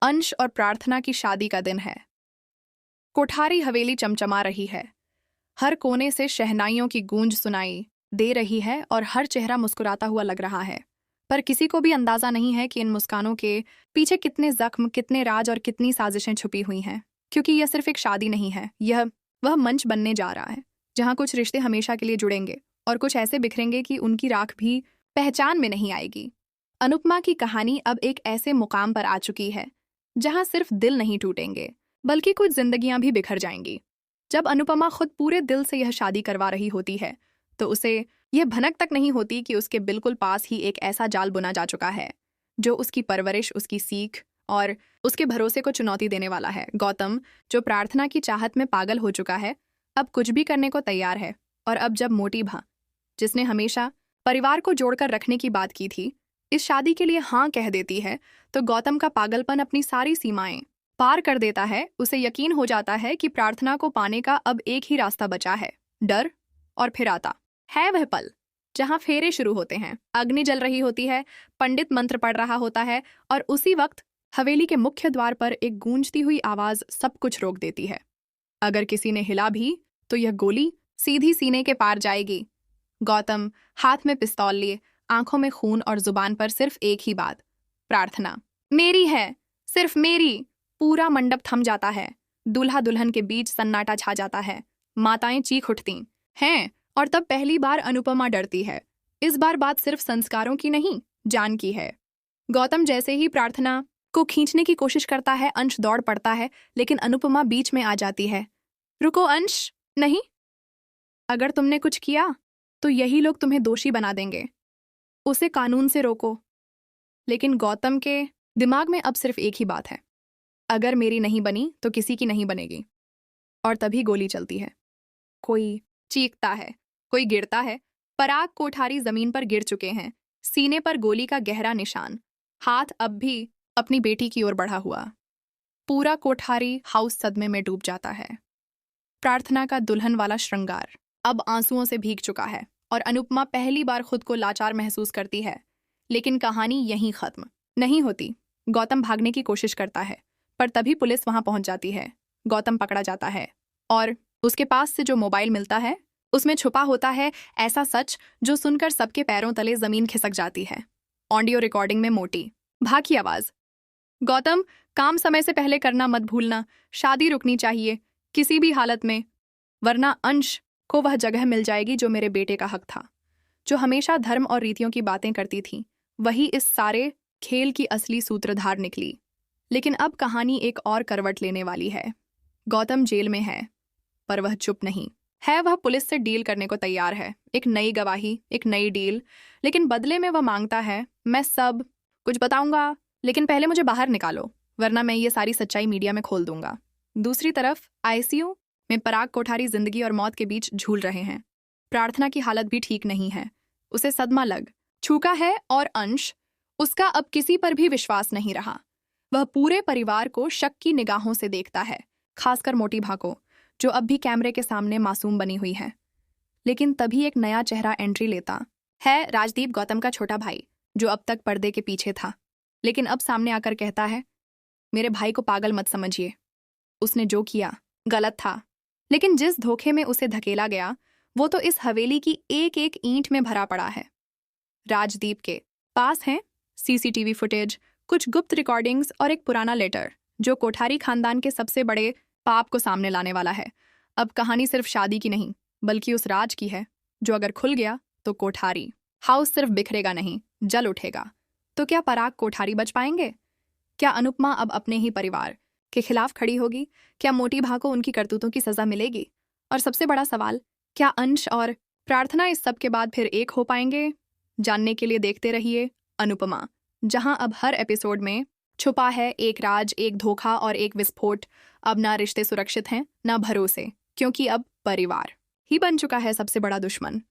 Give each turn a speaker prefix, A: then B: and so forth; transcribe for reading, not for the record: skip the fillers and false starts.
A: अंश और प्रार्थना की शादी का दिन है। कोठारी हवेली चमचमा रही है। हर कोने से शहनाइयों की गूंज सुनाई दे रही है और हर चेहरा मुस्कुराता हुआ लग रहा है। पर किसी को भी अंदाजा नहीं है कि इन मुस्कानों के पीछे कितने जख्म, कितने राज और कितनी साजिशें छुपी हुई हैं। क्योंकि यह सिर्फ एक शादी नहीं है, यह वह मंच बनने जा रहा है जहां कुछ रिश्ते हमेशा के लिए जुड़ेंगे और कुछ ऐसे बिखरेंगे कि उनकी राख भी पहचान में नहीं आएगी। अनुपमा की कहानी अब एक ऐसे मुकाम पर आ चुकी है जहां सिर्फ दिल नहीं टूटेंगे बल्कि कुछ जिंदगियां भी बिखर जाएंगी। जब अनुपमा खुद पूरे दिल से यह शादी करवा रही होती है तो उसे यह भनक तक नहीं होती कि उसके बिल्कुल पास ही एक ऐसा जाल बुना जा चुका है जो उसकी परवरिश, उसकी सीख और उसके भरोसे को चुनौती देने वाला है। गौतम, जो प्रार्थना की चाहत में पागल हो चुका है, अब कुछ भी करने को तैयार है। और अब जब मोटी भा, जिसने हमेशा परिवार को जोड़कर रखने की बात की थी, इस शादी के लिए हाँ कह देती है तो गौतम का पागलपन अपनी सारी सीमाएं पार कर देता है। उसे यकीन हो जाता है कि प्रार्थना को पाने का अब एक ही रास्ता बचा है, डर। और फिर आता है वह पल जहां फेरे शुरू होते हैं, अग्नि जल रही होती है, पंडित मंत्र पढ़ रहा होता है और उसी वक्त हवेली के मुख्य द्वार पर एक गूंजती हुई आवाज सब कुछ रोक देती है। अगर किसी ने हिला भी तो यह गोली सीधी सीने के पार जाएगी। गौतम हाथ में पिस्तौल लिए, आंखों में खून और जुबान पर सिर्फ एक ही बात, प्रार्थना मेरी है, सिर्फ मेरी। पूरा मंडप थम जाता है। दूल्हा दुल्हन के बीच सन्नाटा छा जाता है। माताएं चीख उठती हैं और तब पहली बार अनुपमा डरती है। इस बार बात सिर्फ संस्कारों की नहीं, जान की है। गौतम जैसे ही प्रार्थना को खींचने की कोशिश करता है, अंश दौड़ पड़ता है, लेकिन अनुपमा बीच में आ जाती है। रुको अंश, नहीं, अगर तुमने कुछ किया तो यही लोग तुम्हें दोषी बना देंगे। उसे कानून से रोको। लेकिन गौतम के दिमाग में अब सिर्फ एक ही बात है, अगर मेरी नहीं बनी तो किसी की नहीं बनेगी। और तभी गोली चलती है। कोई चीखता है, कोई गिरता है। पराग कोठारी जमीन पर गिर चुके हैं, सीने पर गोली का गहरा निशान, हाथ अब भी अपनी बेटी की ओर बढ़ा हुआ। पूरा कोठारी हाउस सदमे में डूब जाता है। प्रार्थना का दुल्हन वाला श्रृंगार अब आंसुओं से भीग चुका है और अनुपमा पहली बार खुद को लाचार महसूस करती है। लेकिन कहानी यहीं खत्म नहीं होती। गौतम भागने की कोशिश करता है, पर तभी पुलिस वहां पहुंच जाती है। गौतम पकड़ा जाता है और उसके पास से जो मोबाइल मिलता है उसमें छुपा होता है ऐसा सच जो सुनकर सबके पैरों तले जमीन खिसक जाती है। ऑडियो रिकॉर्डिंग में मोटी भा की आवाज, गौतम, काम समय से पहले करना मत भूलना, शादी रुकनी चाहिए किसी भी हालत में, वरना अंश को वह जगह मिल जाएगी जो मेरे बेटे का हक था। जो हमेशा धर्म और रीतियों की बातें करती थी, वही इस सारे खेल की असली सूत्रधार निकली। लेकिन अब कहानी एक और करवट लेने वाली है। गौतम जेल में है, पर वह चुप नहीं है। वह पुलिस से डील करने को तैयार है, एक नई गवाही, एक नई डील। लेकिन बदले में वह मांगता है, मैं सब कुछ बताऊंगा, लेकिन पहले मुझे बाहर निकालो, वरना मैं ये सारी सच्चाई मीडिया में खोल दूंगा। दूसरी तरफ आईसीयू में पराग कोठारी जिंदगी और मौत के बीच झूल रहे हैं। प्रार्थना की हालत भी ठीक नहीं है, उसे सदमा लग चुका है और अंश, उसका अब किसी पर भी विश्वास नहीं रहा। वह पूरे परिवार को शक की निगाहों से देखता है, खासकर मोटी भा को, जो अब भी कैमरे के सामने मासूम बनी हुई है। लेकिन तभी एक नया चेहरा एंट्री लेता है, राजदीप, गौतम का छोटा भाई, जो अब तक पर्दे के पीछे था, लेकिन अब सामने आकर कहता है, मेरे भाई को पागल मत समझिए, उसने जो किया गलत था, लेकिन जिस धोखे में उसे धकेला गया वो तो इस हवेली की एक एक ईंट में भरा पड़ा है। राजदीप के पास हैं सीसीटीवी फुटेज, कुछ गुप्त रिकॉर्डिंग्स और एक पुराना लेटर जो कोठारी खानदान के सबसे बड़े पाप को सामने लाने वाला है। अब कहानी सिर्फ शादी की नहीं, बल्कि उस राज की है जो अगर खुल गया तो कोठारी हाउस सिर्फ बिखरेगा नहीं, जल उठेगा। तो क्या पराग कोठारी बच पाएंगे? क्या अनुपमा अब अपने ही परिवार के खिलाफ खड़ी होगी? क्या मोटी भा को उनकी करतूतों की सजा मिलेगी? और सबसे बड़ा सवाल, क्या अंश और प्रार्थना इस सब के बाद फिर एक हो पाएंगे? जानने के लिए देखते रहिए अनुपमा, जहां अब हर एपिसोड में छुपा है एक राज, एक धोखा और एक विस्फोट। अब ना रिश्ते सुरक्षित हैं, ना भरोसे, क्योंकि अब परिवार ही बन चुका है सबसे बड़ा दुश्मन।